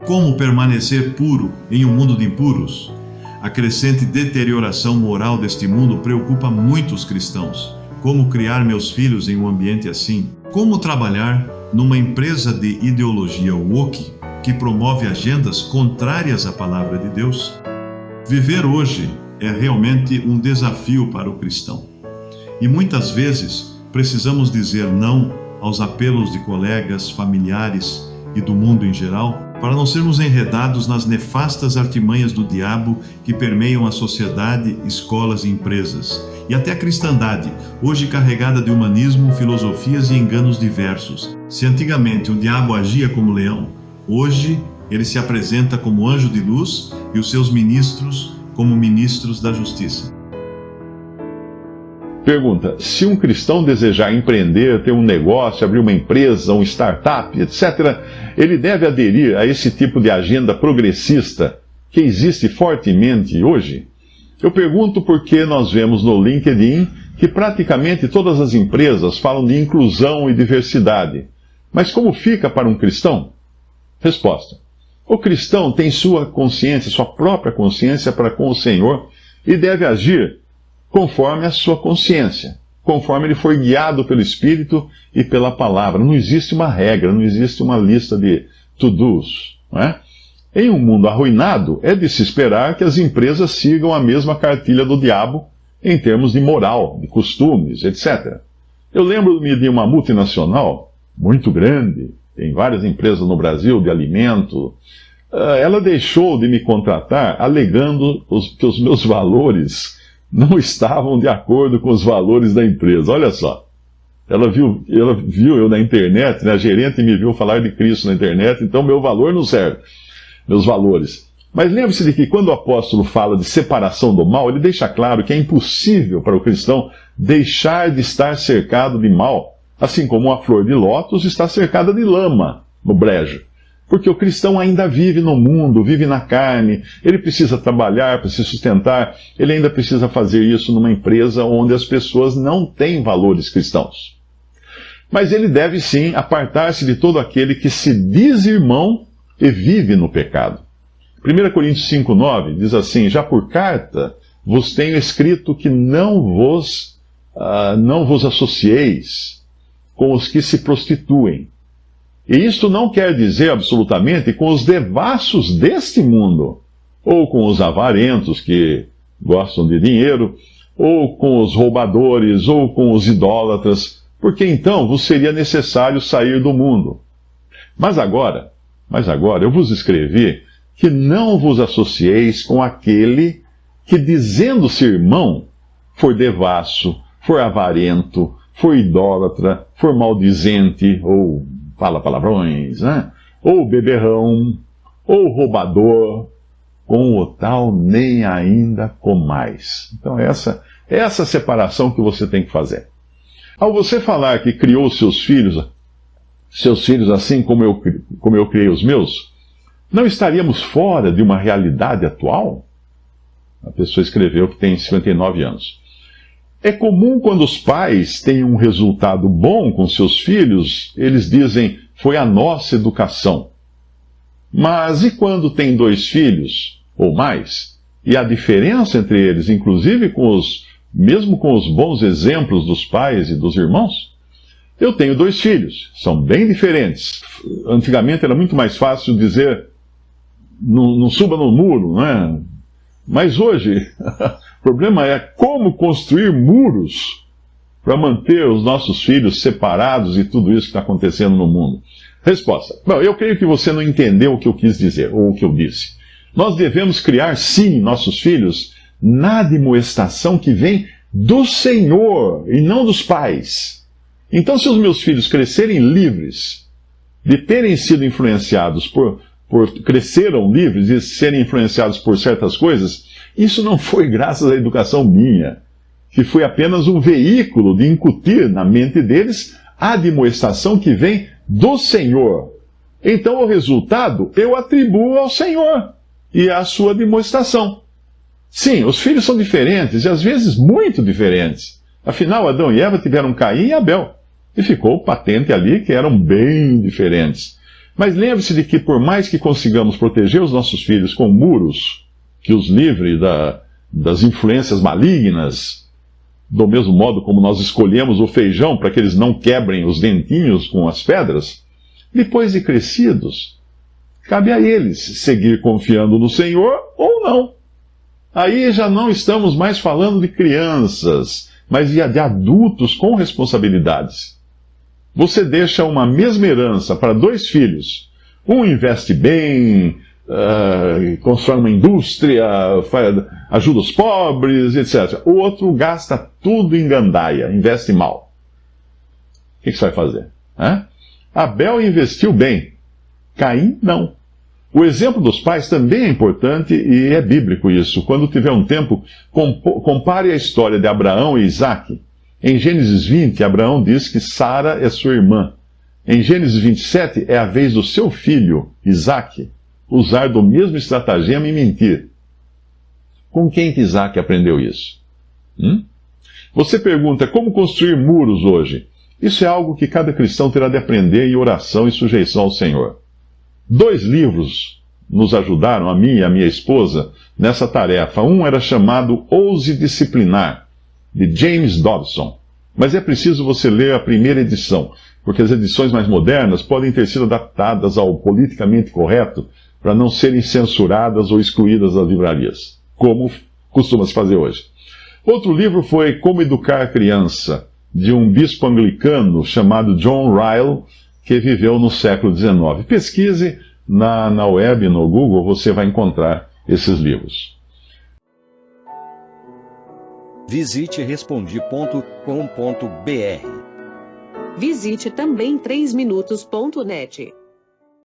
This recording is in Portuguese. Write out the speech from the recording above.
Como permanecer puro em um mundo de impuros? A crescente deterioração moral deste mundo preocupa muitos cristãos. Como criar meus filhos em um ambiente assim? Como trabalhar numa empresa de ideologia woke que promove agendas contrárias à palavra de Deus? Viver hoje é realmente um desafio para o cristão. E muitas vezes precisamos dizer não aos apelos de colegas, familiares e do mundo em geral, para não sermos enredados nas nefastas artimanhas do diabo que permeiam a sociedade, escolas e empresas, e até a cristandade, hoje carregada de humanismo, filosofias e enganos diversos. Se antigamente o diabo agia como leão, hoje ele se apresenta como anjo de luz e os seus ministros como ministros da justiça. Pergunta: se um cristão desejar empreender, ter um negócio, abrir uma empresa, um startup, etc., ele deve aderir a esse tipo de agenda progressista que existe fortemente hoje? Eu pergunto porque nós vemos no LinkedIn que praticamente todas as empresas falam de inclusão e diversidade. Mas como fica para um cristão? Resposta: o cristão tem sua consciência, sua própria consciência para com o Senhor e deve agir conforme a sua consciência, conforme ele foi guiado pelo Espírito e pela palavra. Não existe uma regra, não existe uma lista de to-dos, não é? Em um mundo arruinado, é de se esperar que as empresas sigam a mesma cartilha do diabo em termos de moral, de costumes, etc. Eu lembro-me de uma multinacional muito grande, tem várias empresas no Brasil de alimento. Ela deixou de me contratar alegando que os meus valores não estavam de acordo com os valores da empresa. Olha só, ela viu eu na internet, né? A gerente me viu falar de Cristo na internet, então meu valor não serve, meus valores. Mas lembre-se de que quando o apóstolo fala de separação do mal, ele deixa claro que é impossível para o cristão deixar de estar cercado de mal, assim como uma flor de lótus está cercada de lama no brejo. Porque o cristão ainda vive no mundo, vive na carne, ele precisa trabalhar para se sustentar, ele ainda precisa fazer isso numa empresa onde as pessoas não têm valores cristãos. Mas ele deve sim apartar-se de todo aquele que se diz irmão e vive no pecado. 1 Coríntios 5,9 diz assim: já por carta vos tenho escrito que não vos associeis com os que se prostituem. E isto não quer dizer absolutamente com os devassos deste mundo, ou com os avarentos que gostam de dinheiro, ou com os roubadores, ou com os idólatras, porque então vos seria necessário sair do mundo. Mas agora eu vos escrevi que não vos associeis com aquele que, dizendo-se irmão, for devasso, for avarento, for idólatra, for maldizente, ou fala palavrões, né? Ou beberrão, ou roubador, com o tal nem ainda comais. Então essa separação que você tem que fazer. Ao você falar que criou seus filhos assim como eu criei os meus, não estaríamos fora de uma realidade atual? A pessoa escreveu que tem 59 anos. É comum quando os pais têm um resultado bom com seus filhos, eles dizem, foi a nossa educação. Mas e quando tem 2 filhos, ou mais, e a diferença entre eles, inclusive mesmo com os bons exemplos dos pais e dos irmãos? Eu tenho 2 filhos, são bem diferentes. Antigamente era muito mais fácil dizer, não suba no muro, não é? Mas hoje, o problema é como construir muros para manter os nossos filhos separados e tudo isso que está acontecendo no mundo. Resposta: bom, eu creio que você não entendeu o que eu quis dizer, ou o que eu disse. Nós devemos criar, sim, nossos filhos na admoestação que vem do Senhor e não dos pais. Então, se os meus filhos crescerem livres, de terem sido influenciados cresceram livres e serem influenciados por certas coisas, isso não foi graças à educação minha, que foi apenas um veículo de incutir na mente deles a admoestação que vem do Senhor. Então o resultado eu atribuo ao Senhor e à sua admoestação. Sim, os filhos são diferentes e às vezes muito diferentes. Afinal, Adão e Eva tiveram Caim e Abel. E ficou patente ali que eram bem diferentes. Mas lembre-se de que, por mais que consigamos proteger os nossos filhos com muros que os livre das influências malignas, do mesmo modo como nós escolhemos o feijão para que eles não quebrem os dentinhos com as pedras, depois de crescidos, cabe a eles seguir confiando no Senhor ou não. Aí já não estamos mais falando de crianças, mas de adultos com responsabilidades. Você deixa uma mesma herança para 2 filhos. Um investe bem, constrói uma indústria, ajuda os pobres, etc. O outro gasta tudo em gandaia, investe mal. O que você vai fazer? Abel investiu bem, Caim não. O exemplo dos pais também é importante e é bíblico isso. Quando tiver um tempo, compare a história de Abraão e Isaque. Em Gênesis 20, Abraão diz que Sara é sua irmã. Em Gênesis 27, é a vez do seu filho, Isaque, usar do mesmo estratagema e mentir. Com quem que Isaque aprendeu isso? Você pergunta, como construir muros hoje? Isso é algo que cada cristão terá de aprender em oração e sujeição ao Senhor. 2 livros nos ajudaram, a mim e a minha esposa, nessa tarefa. Um era chamado Ouse Disciplinar, de James Dobson. Mas é preciso você ler a primeira edição, porque as edições mais modernas podem ter sido adaptadas ao politicamente correto para não serem censuradas ou excluídas das livrarias, como costuma-se fazer hoje. Outro livro foi Como Educar a Criança, de um bispo anglicano chamado John Ryle, que viveu no século XIX. Pesquise na web, no Google, você vai encontrar esses livros. Visite Respondi.com.br. Visite também 3minutos.net.